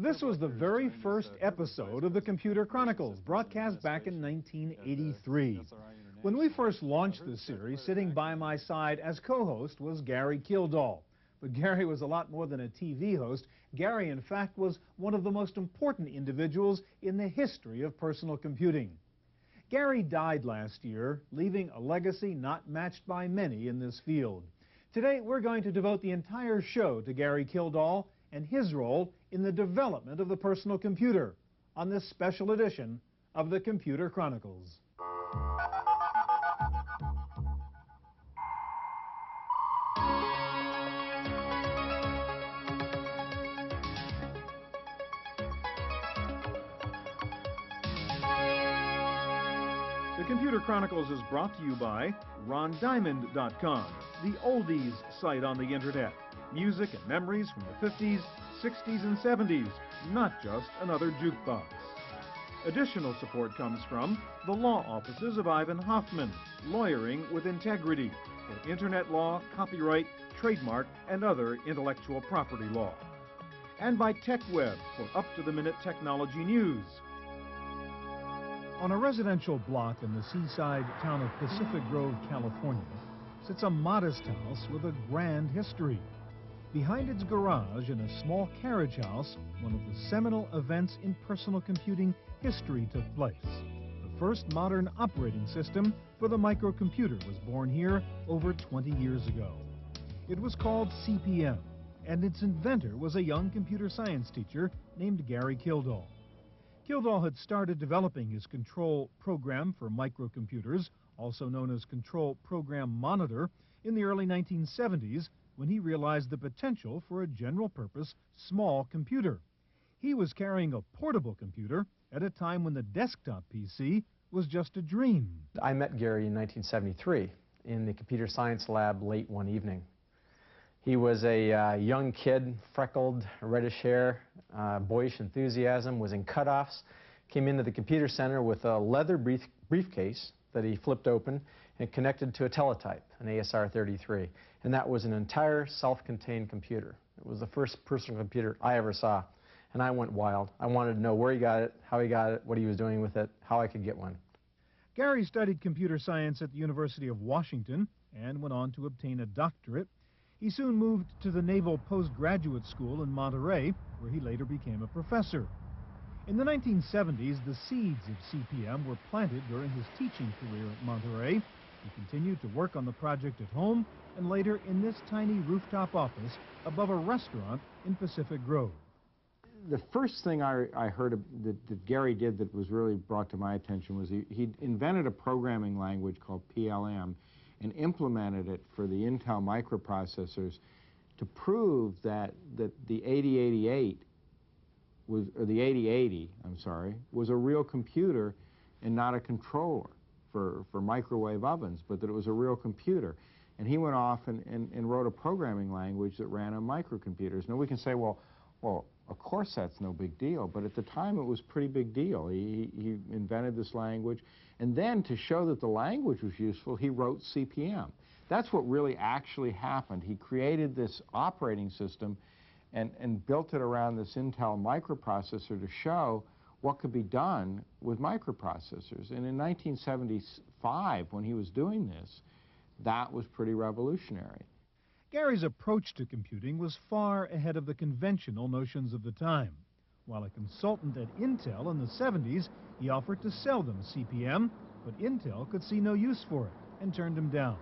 This was the very first episode of the Computer Chronicles, broadcast back in 1983. When we first launched this series, sitting by my side as co-host was Gary Kildall. But Gary was a lot more than a TV host. Gary, in fact, was one of the most important individuals in the history of personal computing. Gary died last year, leaving a legacy not matched by many in this field. Today, we're going to devote the entire show to Gary Kildall and his role in the development of the personal computer on this special edition of the Computer Chronicles. The Computer Chronicles is brought to you by RonDiamond.com, the oldies site on the internet. Music and memories from the 50s, 60s, and 70s, not just another jukebox. Additional support comes from the law offices of Ivan Hoffman, lawyering with integrity for internet law, copyright, trademark, and other intellectual property law. And by TechWeb for up-to-the-minute technology news. On a residential block in the seaside town of Pacific Grove, California, sits a modest house with a grand history. Behind its garage, in a small carriage house, one of the seminal events in personal computing history took place. The first modern operating system for the microcomputer was born here over 20 years ago. It was called CP/M, and its inventor was a young computer science teacher named Gary Kildall. Kildall had started developing his control program for microcomputers, also known as Control Program Monitor, in the early 1970s, when he realized the potential for a general-purpose small computer. He was carrying a portable computer at a time when the desktop PC was just a dream. I met Gary in 1973 in the computer science lab late one evening. He was a young kid, freckled, reddish hair, boyish enthusiasm, was in cutoffs, came into the computer center with a leather briefcase that he flipped open and connected to a teletype, an ASR-33. And that was an entire self-contained computer. It was the first personal computer I ever saw. And I went wild. I wanted to know where he got it, how he got it, what he was doing with it, how I could get one. Gary studied computer science at the University of Washington and went on to obtain a doctorate. He soon moved to the Naval Postgraduate School in Monterey, where he later became a professor. In the 1970s, the seeds of CP/M were planted during his teaching career at Monterey. He continued to work on the project at home and later in this tiny rooftop office above a restaurant in Pacific Grove. The first thing I heard that Gary did that was really brought to my attention was he invented a programming language called PLM and implemented it for the Intel microprocessors to prove that the 8088 was, or the 8080, I'm sorry, was a real computer and not a controller for microwave ovens, but that it was a real computer. And he went off and wrote a programming language that ran on microcomputers. Now we can say, well, of course that's no big deal, but at the time it was a pretty big deal. He invented this language, and then to show that the language was useful, he wrote CP/M. That's what really actually happened. He created this operating system and built it around this Intel microprocessor to show what could be done with microprocessors. And in 1975, when he was doing this, that was pretty revolutionary. Gary's approach to computing was far ahead of the conventional notions of the time. While a consultant at Intel in the 70s, he offered to sell them CP/M, but Intel could see no use for it and turned him down.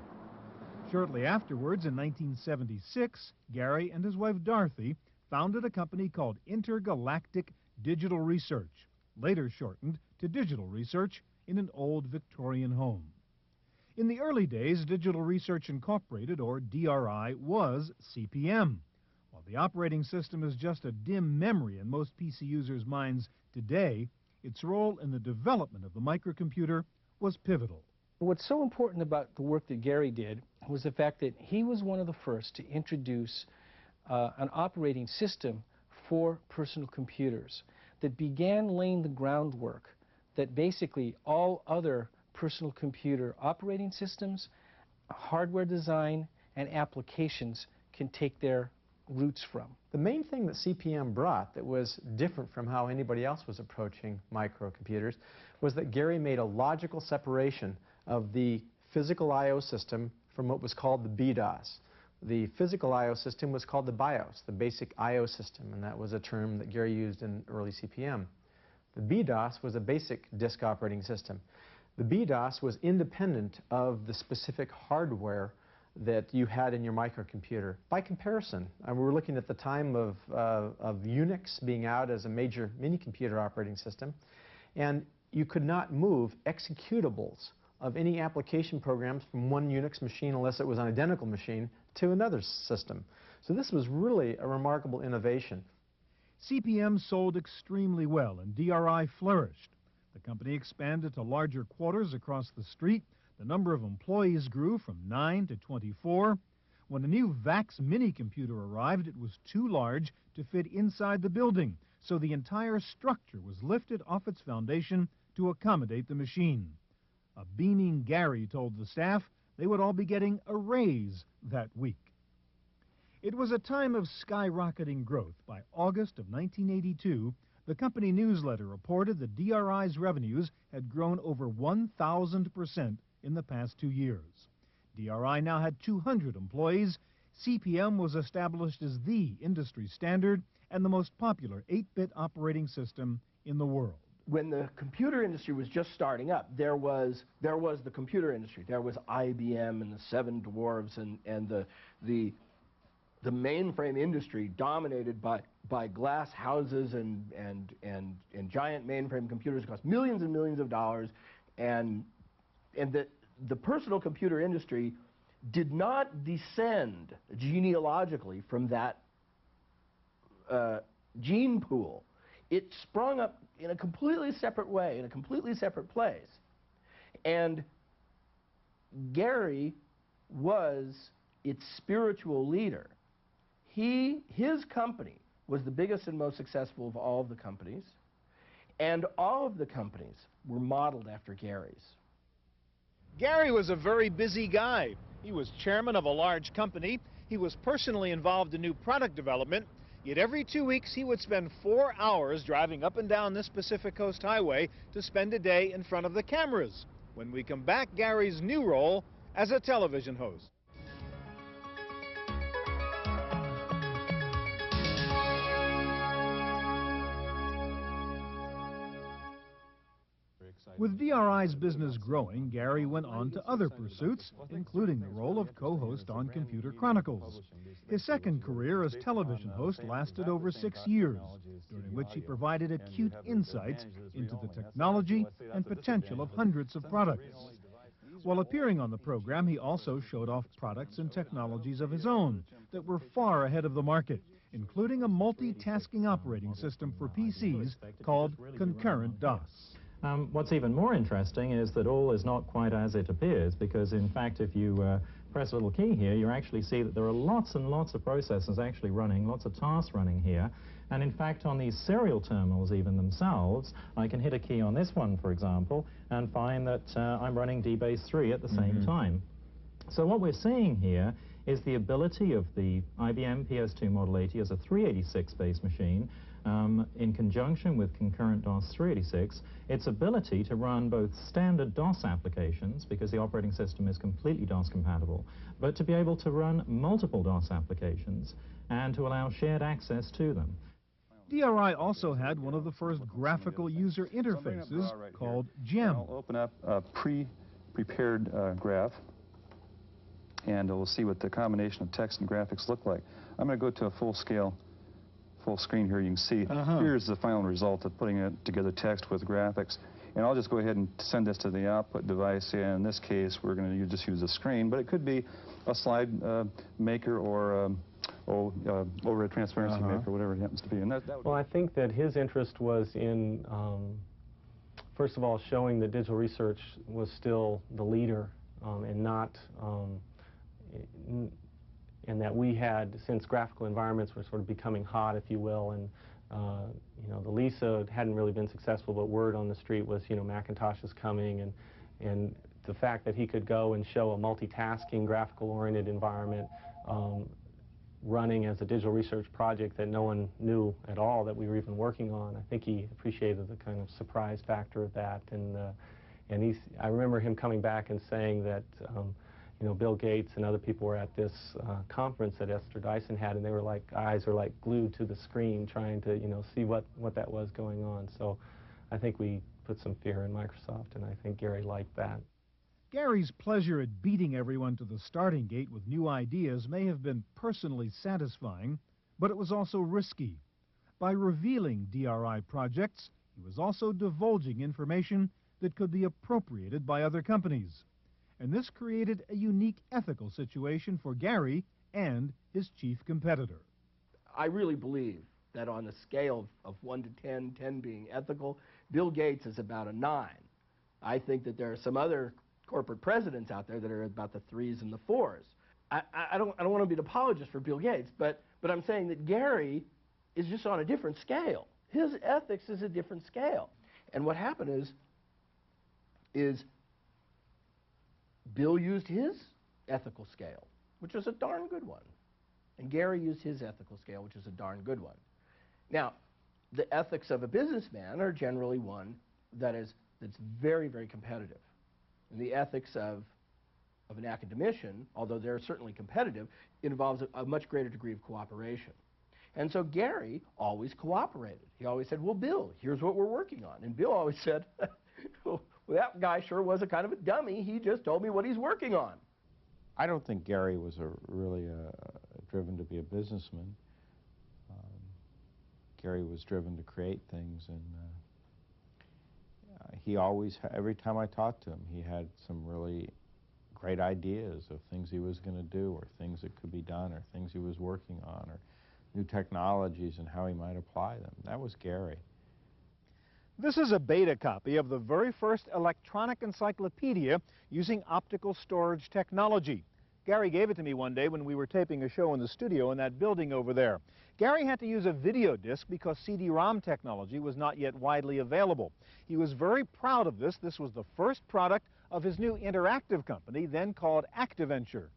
Shortly afterwards, in 1976, Gary and his wife Dorothy founded a company called Intergalactic Digital Research, later shortened to Digital Research, in an old Victorian home. In the early days, Digital Research Incorporated, or DRI, was CP/M. While the operating system is just a dim memory in most PC users' minds today, its role in the development of the microcomputer was pivotal. What's so important about the work that Gary did was the fact that he was one of the first to introduce an operating system for personal computers that began laying the groundwork that basically all other personal computer operating systems, hardware design, and applications can take their roots from. The main thing that CP/M brought that was different from how anybody else was approaching microcomputers was that Gary made a logical separation of the physical I/O system from what was called the BDOS. The physical I/O system was called the BIOS, the basic I/O system, and that was a term that Gary used in early CP/M. The BDOS was a basic disk operating system. The BDOS was independent of the specific hardware that you had in your microcomputer. By comparison, we were looking at the time of Unix being out as a major mini-computer operating system, and you could not move executables of any application programs from one Unix machine, unless it was an identical machine, to another system. So this was really a remarkable innovation. CP/M sold extremely well, and DRI flourished. The company expanded to larger quarters across the street. The number of employees grew from 9 to 24. When a new VAX mini-computer arrived, it was too large to fit inside the building, so the entire structure was lifted off its foundation to accommodate the machine. A beaming Gary told the staff they would all be getting a raise that week. It was a time of skyrocketing growth. By August of 1982, the company newsletter reported that DRI's revenues had grown over 1,000% in the past 2 years. DRI now had 200 employees. CP/M was established as the industry standard and the most popular 8-bit operating system in the world. When the computer industry was just starting up, there was the computer industry. There was IBM and the Seven Dwarfs and the mainframe industry dominated by glass houses and giant mainframe computers that cost millions and millions of dollars, and the personal computer industry did not descend genealogically from that gene pool. It sprung up in a completely separate way, in a completely separate place. And Gary was its spiritual leader. His company was the biggest and most successful of all of the companies, and all of the companies were modeled after Gary's. Gary was a very busy guy. He was chairman of a large company. He was personally involved in new product development. Yet every 2 weeks he would spend 4 hours driving up and down this Pacific Coast Highway to spend a day in front of the cameras. When we come back, Gary's new role as a television host. With DRI's business growing, Gary went on to other pursuits, including the role of co-host on Computer Chronicles. His second career as television host lasted over 6 years, during which he provided acute insights into the technology and potential of hundreds of products. While appearing on the program, he also showed off products and technologies of his own that were far ahead of the market, including a multitasking operating system for PCs called Concurrent DOS. What's even more interesting is that all is not quite as it appears, because in fact if you press a little key here, you actually see that there are lots and lots of processes actually running, lots of tasks running here. And in fact on these serial terminals even themselves, I can hit a key on this one, for example, and find that I'm running DBase 3 at the same time. So what we're seeing here is the ability of the IBM PS2 Model 80 as a 386-based machine in conjunction with concurrent DOS 386, its ability to run both standard DOS applications, because the operating system is completely DOS compatible, but to be able to run multiple DOS applications and to allow shared access to them. DRI also had one of the first graphical user interfaces called GEM. I'll open up a pre-prepared graph, and we'll see what the combination of text and graphics look like. I'm going to go to a full screen here. You can see here's the final result of putting it together, text with graphics. And I'll just go ahead and send this to the output device. And in this case, we're going to just use a screen, but it could be a slide maker or over a transparency maker, whatever it happens to be. And that well, I think that his interest was in, first of all, showing that digital research was still the leader and not, and that we had, since graphical environments were sort of becoming hot, if you will, and you know, the Lisa hadn't really been successful, but word on the street was, you know, Macintosh is coming, and the fact that he could go and show a multitasking, graphical-oriented environment running as a digital research project that no one knew at all that we were even working on. I think he appreciated the kind of surprise factor of that, and I remember him coming back and saying that you know, Bill Gates and other people were at this conference that Esther Dyson had, and they were like, eyes were like glued to the screen trying to, you know, see what that was going on. So I think we put some fear in Microsoft, and I think Gary liked that. Gary's pleasure at beating everyone to the starting gate with new ideas may have been personally satisfying, but it was also risky. By revealing DRI projects, he was also divulging information that could be appropriated by other companies. And this created a unique ethical situation for Gary and his chief competitor. I really believe that on a scale of 1 to 10, 10 being ethical, Bill Gates is about a 9. I think that there are some other corporate presidents out there that are about the 3s and the 4s. I don't want to be an apologist for Bill Gates, but I'm saying that Gary is just on a different scale. His ethics is a different scale. And what happened is Bill used his ethical scale, which was a darn good one. And Gary used his ethical scale, which is a darn good one. Now, the ethics of a businessman are generally one that's very, very competitive. And the ethics of an academician, although they're certainly competitive, involves a much greater degree of cooperation. And so Gary always cooperated. He always said, well, Bill, here's what we're working on. And Bill always said, well, that guy sure was a kind of a dummy. He just told me what he's working on. I don't think Gary was really driven to be a businessman. Gary was driven to create things, and he always, every time I talked to him, he had some really great ideas of things he was going to do, or things that could be done, or things he was working on, or new technologies and how he might apply them. That was Gary. This is a beta copy of the very first electronic encyclopedia using optical storage technology. Gary gave it to me one day when we were taping a show in the studio in that building over there. Gary had to use a video disc because CD-ROM technology was not yet widely available. He was very proud of this. This was the first product of his new interactive company, then called ActiVenture.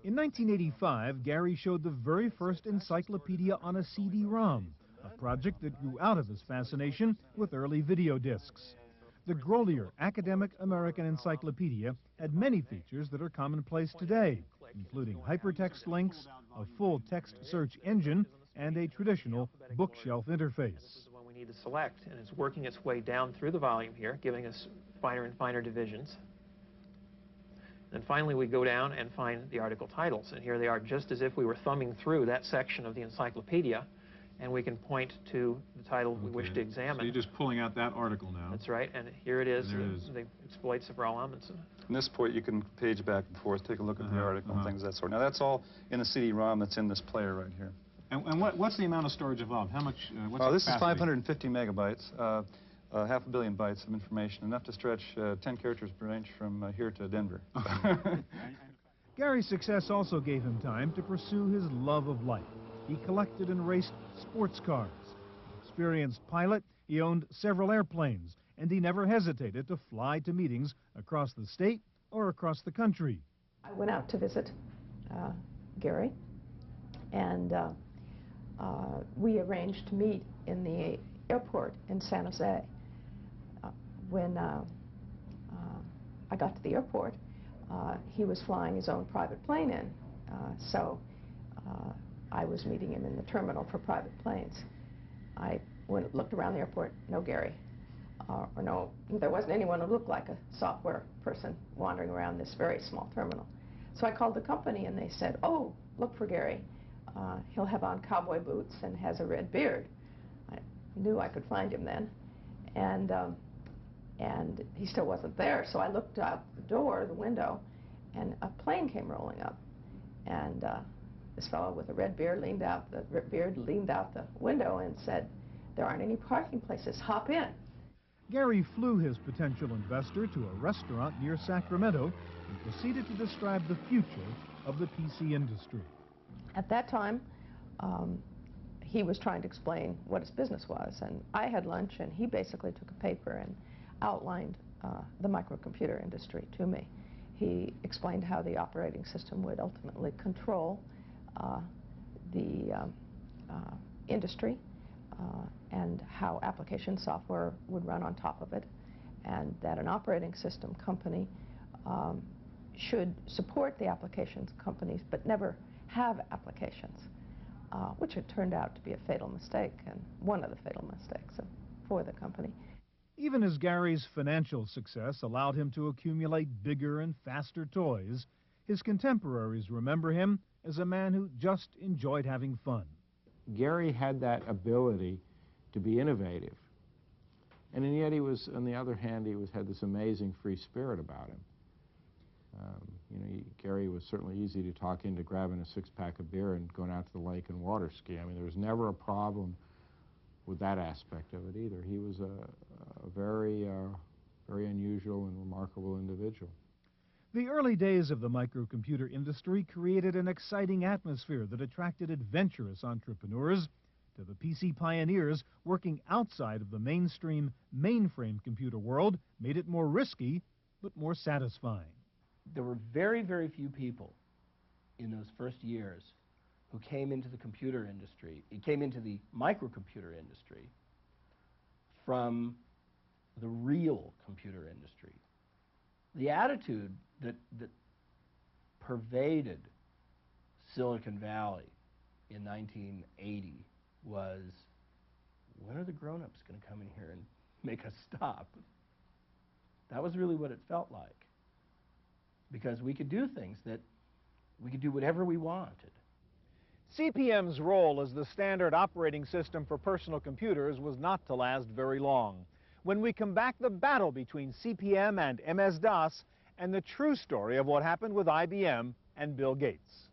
In 1985, Gary showed the very first encyclopedia on a CD-ROM, a project that grew out of his fascination with early video discs. The Grolier Academic American Encyclopedia had many features that are commonplace today, including hypertext links, a full text search engine, and a traditional bookshelf interface. This is the one we need to select, and it's working its way down through the volume here, giving us finer and finer divisions. Then finally we go down and find the article titles, and here they are just as if we were thumbing through that section of the encyclopedia, and we can point to the title we wish to examine. So you're just pulling out that article now. That's right, and here it is, the exploits of Raoul Amundsen. From this point, you can page back and forth, take a look at the article and things of that sort. Now, that's all in the CD-ROM that's in this player right here. And what's the amount of storage involved? How much? What's this is 550 megabytes, half a billion bytes of information, enough to stretch 10 characters per inch from here to Denver. Gary's success also gave him time to pursue his love of life. He collected and raced sports cars. Experienced pilot, he owned several airplanes, and he never hesitated to fly to meetings across the state or across the country. I went out to visit Gary, and we arranged to meet in the airport in San Jose. When I got to the airport, he was flying his own private plane in, so I was meeting him in the terminal for private planes. I looked around the airport, no Gary, or no, there wasn't anyone who looked like a software person wandering around this very small terminal. So I called the company, and they said, oh, look for Gary. He'll have on cowboy boots and has a red beard. I knew I could find him then, and he still wasn't there. So I looked out the window, and a plane came rolling up, and this fellow with a red beard leaned out the window and said, there aren't any parking places, hop in. Gary flew his potential investor to a restaurant near Sacramento and proceeded to describe the future of the PC industry. At that time, he was trying to explain what his business was, and I had lunch, and he basically took a paper and outlined the microcomputer industry to me. He explained how the operating system would ultimately control industry and how application software would run on top of it, and that an operating system company should support the applications companies but never have applications, which had turned out to be a fatal mistake, and one of the fatal mistakes for the company. Even as Gary's financial success allowed him to accumulate bigger and faster toys, his contemporaries remember him as a man who just enjoyed having fun. Gary had that ability to be innovative, and yet he was, on the other hand, had this amazing free spirit about him. You know, Gary was certainly easy to talk into grabbing a six-pack of beer and going out to the lake and water ski. I mean, there was never a problem with that aspect of it either. He was a very, very unusual and remarkable individual. The early days of the microcomputer industry created an exciting atmosphere that attracted adventurous entrepreneurs. To the PC pioneers, working outside of the mainstream mainframe computer world made it more risky, but more satisfying. There were very, very few people in those first years who came into the computer industry, came into the microcomputer industry from the real computer industry. The attitude that pervaded Silicon Valley in 1980 was, when are the grown-ups going to come in here and make us stop? That was really what it felt like. Because we could do things that we could do whatever we wanted. CP/M's role as the standard operating system for personal computers was not to last very long. When we come back, the battle between CP/M and MS-DOS and the true story of what happened with IBM and Bill Gates.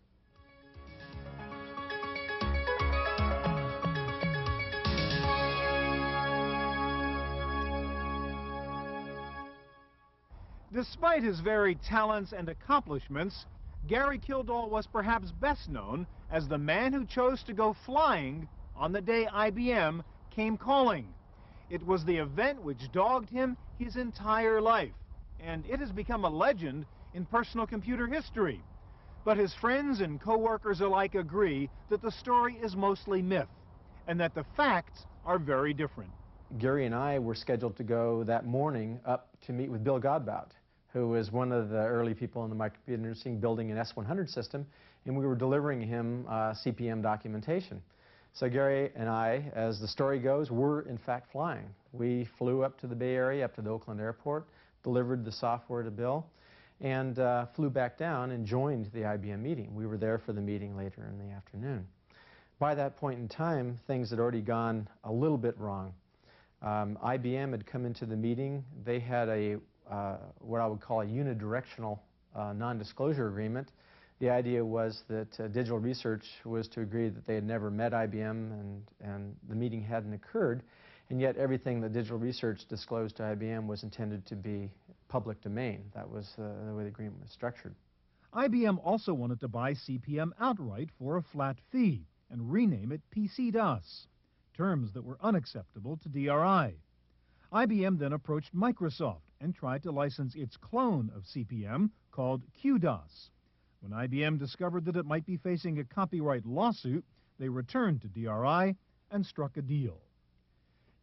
Despite his varied talents and accomplishments, Gary Kildall was perhaps best known as the man who chose to go flying on the day IBM came calling. It was the event which dogged him his entire life, and it has become a legend in personal computer history. But his friends and co-workers alike agree that the story is mostly myth, and that the facts are very different. Gary and I were scheduled to go that morning up to meet with Bill Godbout, who was one of the early people in the microcomputer industry building an S100 system, and we were delivering him CP/M documentation. So Gary and I, as the story goes, were in fact flying. We flew up to the Bay Area, up to the Oakland airport, delivered the software to Bill, and flew back down and joined the IBM meeting. We were there for the meeting later in the afternoon. By that point in time, things had already gone a little bit wrong. IBM had come into the meeting. They had a what I would call a unidirectional non-disclosure agreement. The idea was that Digital Research was to agree that they had never met IBM and the meeting hadn't occurred, and yet everything that Digital Research disclosed to IBM was intended to be public domain. That was the way the agreement was structured. IBM also wanted to buy CP/M outright for a flat fee and rename it PC-DOS, terms that were unacceptable to DRI. IBM then approached Microsoft and tried to license its clone of CP/M called QDOS. When IBM discovered that it might be facing a copyright lawsuit, they returned to DRI and struck a deal.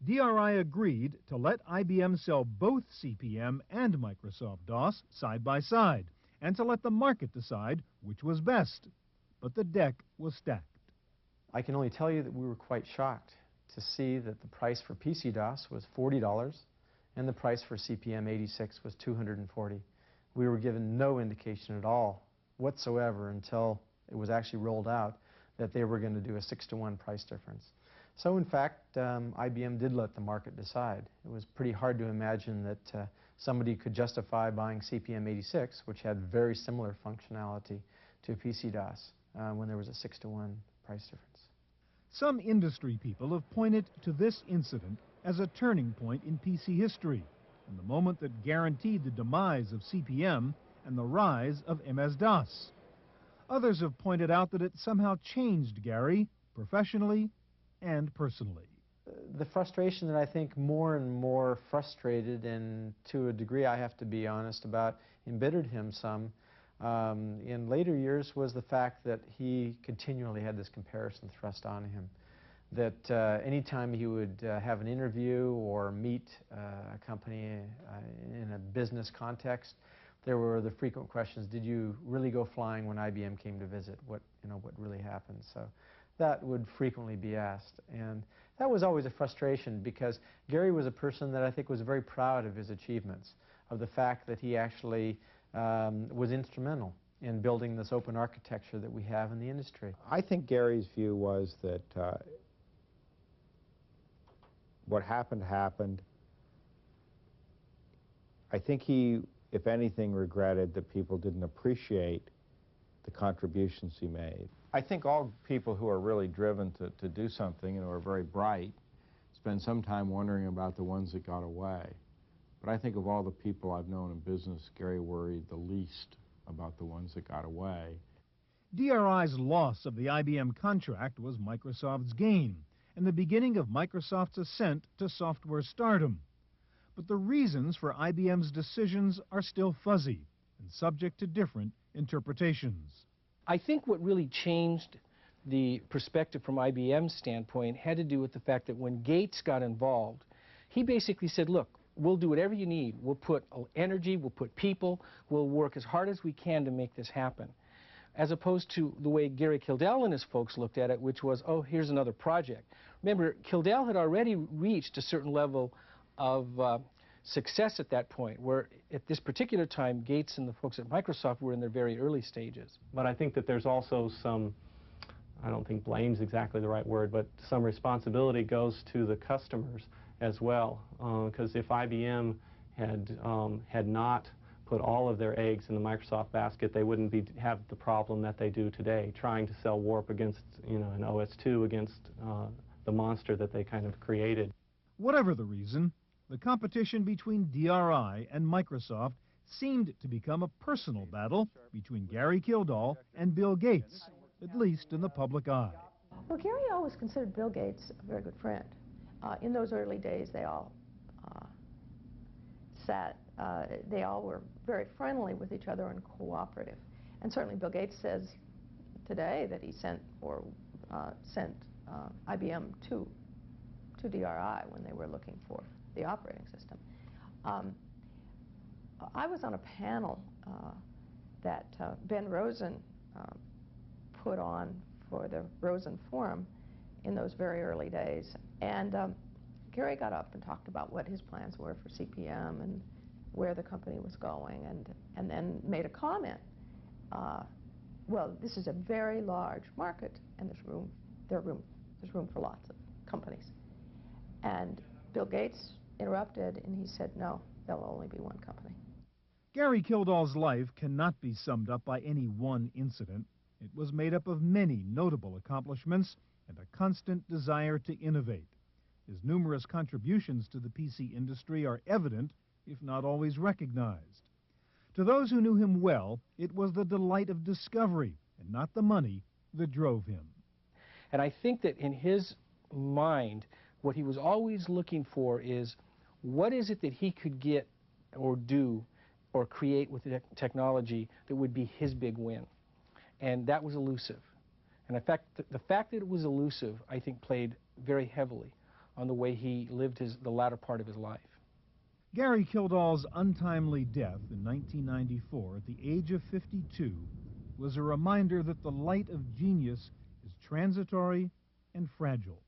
DRI agreed to let IBM sell both CP/M and Microsoft DOS side by side, and to let the market decide which was best. But the deck was stacked. I can only tell you that we were quite shocked to see that the price for PC-DOS was $40 and the price for CP/M 86 was $240. We were given no indication at all whatsoever until it was actually rolled out that they were going to do a 6-to-1 price difference. So in fact, IBM did let the market decide. It was pretty hard to imagine that somebody could justify buying CP/M 86, which had very similar functionality to PC-DOS, when there was a 6-to-1 price difference. Some industry people have pointed to this incident as a turning point in PC history, and the moment that guaranteed the demise of CP/M and the rise of MS-DOS. Others have pointed out that it somehow changed Gary professionally and personally. The frustration that I think more and more frustrated, and to a degree I have to be honest about, embittered him some, in later years was the fact that he continually had this comparison thrust on him. That anytime he would have an interview or meet a company in a business context, there were the frequent questions: did you really go flying when IBM came to visit? What really happened? So that would frequently be asked, and that was always a frustration, because Gary was a person that I think was very proud of his achievements, of the fact that he actually was instrumental in building this open architecture that we have in the industry. I think Gary's view was that what happened happened. I think he, if anything, regretted that people didn't appreciate the contributions he made. I think all people who are really driven to do something and who are very bright spend some time wondering about the ones that got away. But I think of all the people I've known in business, Gary worried the least about the ones that got away. DRI's loss of the IBM contract was Microsoft's gain, and the beginning of Microsoft's ascent to software stardom. But the reasons for IBM's decisions are still fuzzy and subject to different interpretations. I think what really changed the perspective from IBM's standpoint had to do with the fact that when Gates got involved, he basically said, look, we'll do whatever you need. We'll put energy, we'll put people, we'll work as hard as we can to make this happen. As opposed to the way Gary Kildall and his folks looked at it, which was, oh, here's another project. Remember, Kildall had already reached a certain level of success at that point, where at this particular time, Gates and the folks at Microsoft were in their very early stages. But I think that there's also some, I don't think blame's exactly the right word, but some responsibility goes to the customers as well. Because if IBM had not put all of their eggs in the Microsoft basket, they wouldn't have the problem that they do today, trying to sell Warp against, an OS2 against the monster that they kind of created. Whatever the reason, the competition between DRI and Microsoft seemed to become a personal battle between Gary Kildall and Bill Gates, at least in the public eye. Well, Gary always considered Bill Gates a very good friend. In those early days, they all they all were very friendly with each other and cooperative. And certainly Bill Gates says today that he sent IBM to DRI when they were looking for the operating system. I was on a panel that Ben Rosen put on for the Rosen Forum in those very early days. And Gary got up and talked about what his plans were for CPM and where the company was going, and then made a comment. Well, this is a very large market, and there's room for lots of companies. And Bill Gates interrupted, and he said, no, there'll only be one company. Gary Kildall's life cannot be summed up by any one incident. It was made up of many notable accomplishments and a constant desire to innovate. His numerous contributions to the PC industry are evident, if not always recognized. To those who knew him well, it was the delight of discovery and not the money that drove him. And I think that in his mind, what he was always looking for is, what is it that he could get or do or create with the technology that would be his big win? And that was elusive. And in fact, the fact that it was elusive, I think, played very heavily on the way he lived the latter part of his life. Gary Kildall's untimely death in 1994 at the age of 52 was a reminder that the light of genius is transitory and fragile.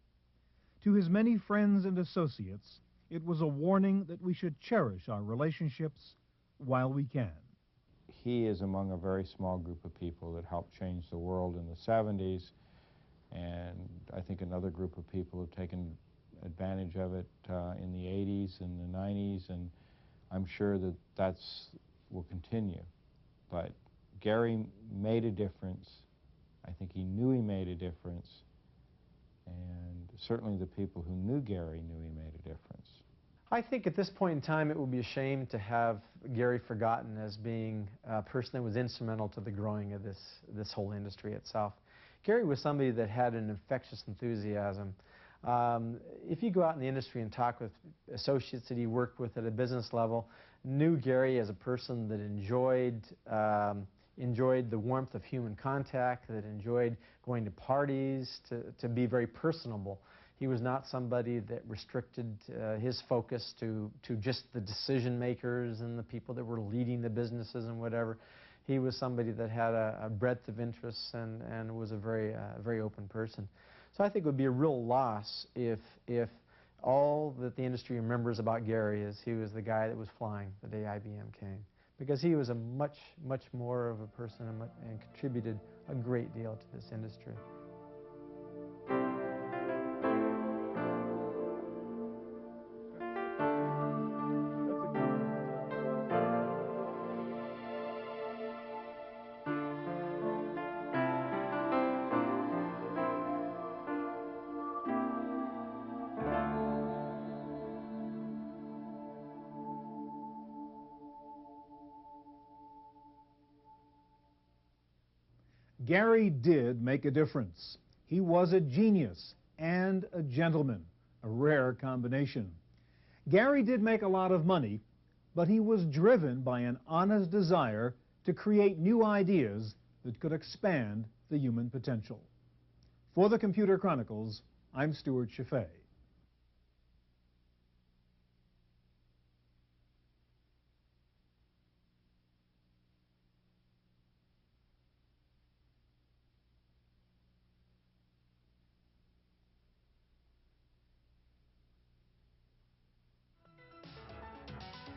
To his many friends and associates, it was a warning that we should cherish our relationships while we can. He is among a very small group of people that helped change the world in the 70s, and I think another group of people have taken advantage of it in the 80s and the 90s, and I'm sure that will continue. But Gary made a difference. I think he knew he made a difference, and certainly the people who knew Gary knew he made a difference. I think at this point in time it would be a shame to have Gary forgotten as being a person that was instrumental to the growing of this whole industry itself. Gary was somebody that had an infectious enthusiasm. If you go out in the industry and talk with associates that he worked with at a business level, knew Gary as a person that enjoyed enjoyed the warmth of human contact, that enjoyed going to parties, to be very personable. He was not somebody that restricted his focus to just the decision makers and the people that were leading the businesses and whatever. He was somebody that had a breadth of interests and was a very open person. So I think it would be a real loss if all that the industry remembers about Gary is he was the guy that was flying the day IBM came, because he was a much more of a person and contributed a great deal to this industry. Gary did make a difference. He was a genius and a gentleman, a rare combination. Gary did make a lot of money, but he was driven by an honest desire to create new ideas that could expand the human potential. For the Computer Chronicles, I'm Stuart Chaffee.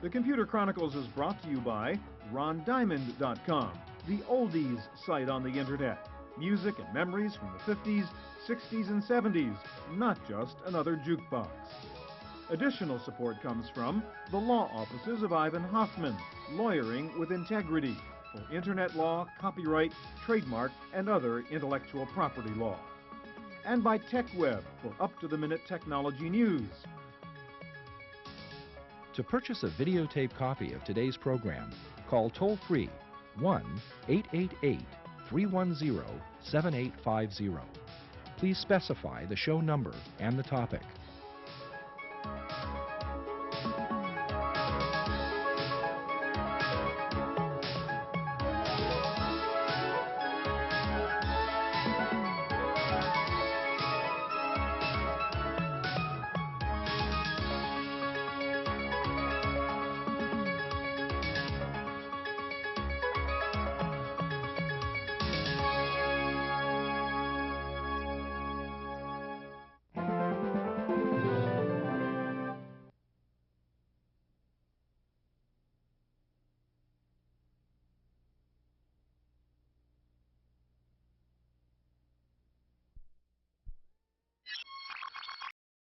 The Computer Chronicles is brought to you by RonDiamond.com, the oldies site on the internet. Music and memories from the 50s, 60s, and 70s, not just another jukebox. Additional support comes from the law offices of Ivan Hoffman, lawyering with integrity for internet law, copyright, trademark, and other intellectual property law. And by TechWeb for up-to-the-minute technology news. To purchase a videotape copy of today's program, call toll-free 1-888-310-7850. Please specify the show number and the topic.